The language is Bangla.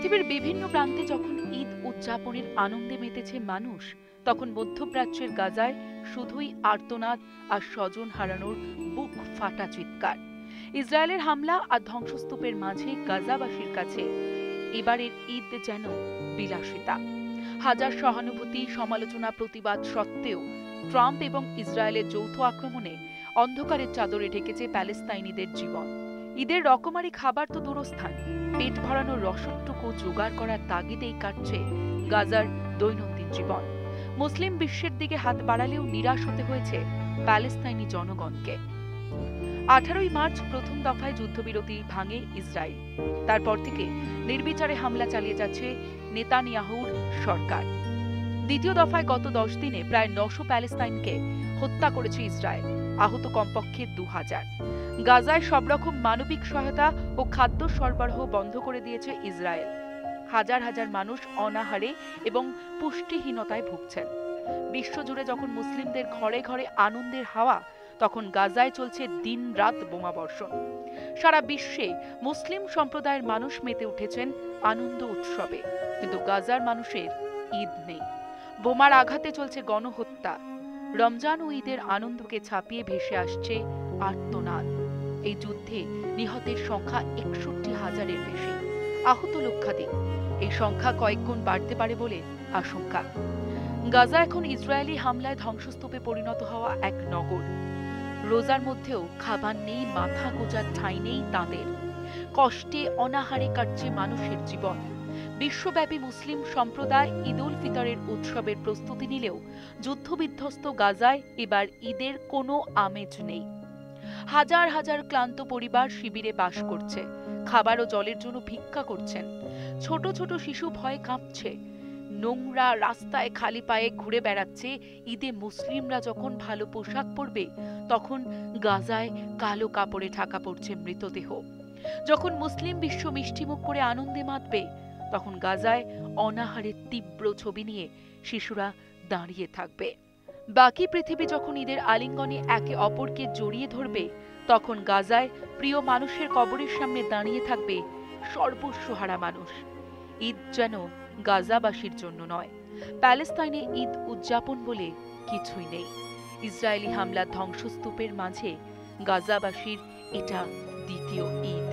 পৃথিবীর বিভিন্ন প্রান্তে যখন ঈদ উদযাপনের আনন্দে মেতেছে মানুষ, তখন মধ্যপ্রাচ্যের গাজায় শুধুই আর্তনাদ আর স্বজন হারানোর বুক ফাটা চিৎকার। ইসরায়েলের হামলা আর ধ্বংসস্তূপের মাঝে গাজাবাসীর কাছে এবারের ঈদ যেন বিলাসিতা। হাজার সহানুভূতি, সমালোচনা, প্রতিবাদ সত্ত্বেও ট্রাম্প এবং ইসরায়েলের যৌথ আক্রমণে অন্ধকারের চাদরে ঢেকেছে প্যালেস্তাইনিদের জীবন। ঈদের রকমারি খাবার তো দূরস্থান, পেট ভরানোর রসদটুকু জোগাড় করার তাগিদেই কাটছে গাজার দৈনন্দিন জীবন। মুসলিম বিশ্বের দিকে হাত বাড়ালেও নিরাশ হতে হয়েছে প্যালেস্তাইনি জনগণকে। 18ই মার্চ প্রথম দফায় যুদ্ধবিরতি ভাঙে ইসরায়েল। তারপর থেকে নির্বিচারে হামলা চালিয়ে যাচ্ছে নেতানিয়াহুর সরকার। দ্বিতীয় দফায় গত 10 দিনে প্রায় 900 প্যালেস্তাইনকে হত্যা করেছে ইসরায়েল, আহত কমপক্ষে 2000। গাজায় সব রকম মানবিক সহায়তা ও খাদ্য সরবরাহ বন্ধ করে দিয়েছে ইসরায়েল। হাজার হাজার মানুষ অনাহারে এবং পুষ্টিহীনতায় ভুগছেন। বিশ্বজুড়ে যখন মুসলিমদের ঘরে ঘরে আনন্দের হাওয়া, তখন গাজায় চলছে দিন-রাত বোমাবর্ষণ। সারা বিশ্বে মুসলিম সম্প্রদায়ের মানুষ মেতে উঠেছেন আনন্দ উৎসবে, কিন্তু গাজার মানুষের ঈদ নেই। বোমার আঘাতে চলছে গণহত্যা। রমজান ও ঈদের আনন্দকে ছাপিয়ে ভেসে আসছে আর্তনাদ। এই যুদ্ধে নিহতের সংখ্যা 61,000-এর বেশি, আহত লক্ষাধিক। এই সংখ্যা কয়েক গুণ বাড়তে পারে বলে আশঙ্কা। গাজা এখন ইসরায়েলি হামলায় ধ্বংসস্তূপে পরিণত হওয়া এক নগর। রোজার মধ্যেও খাবার নেই, মাথা গোঁজার ঠাঁই নেই তাঁদের। কষ্টে অনাহারে কাটছে মানুষের জীবন। বিশ্বব্যাপী মুসলিম সম্প্রদায় ঈদ উল ফিতরের উৎসবের প্রস্তুতি নিলেও যুদ্ধবিধ্বস্ত গাজায় এবার ঈদের কোনো আমেজ নেই। হাজার হাজার ক্লান্ত পরিবার শিবিরে বাস করছে, খাবার ও জলের জন্য ভিক্ষা করছেন। ছোট ছোট শিশু ভয়ে কাঁপছে। নোংরা রাস্তায় খালি পায়ে ঘুরে বেড়াচ্ছে। ঈদে মুসলিমরা যখন ভালো পোশাক পরবে, তখন গাজায় কালো কাপড়ে ঢাকা পড়ছে মৃতদেহ। যখন মুসলিম বিশ্ব মিষ্টিমুখ করে আনন্দে মাতবে, তখন গাজায় অনাহারের তীব্র ছবি নিয়ে শিশুরা দাঁড়িয়ে থাকবে। বাকি পৃথিবী যখন ঈদের আলিঙ্গনে একে অপরকে জড়িয়ে ধরবে, তখন গাজায় প্রিয় মানুষের কবরের সামনে দাঁড়িয়ে থাকবে সর্বস্বহারা মানুষ। ঈদ যেন গাজাবাসীর জন্য নয়, প্যালেস্তাইনে ঈদ উদযাপন বলে কিছুই নেই। ইসরায়েলি হামলা ধ্বংসস্তূপের মাঝে গাজাবাসীর এটা দ্বিতীয় ঈদ।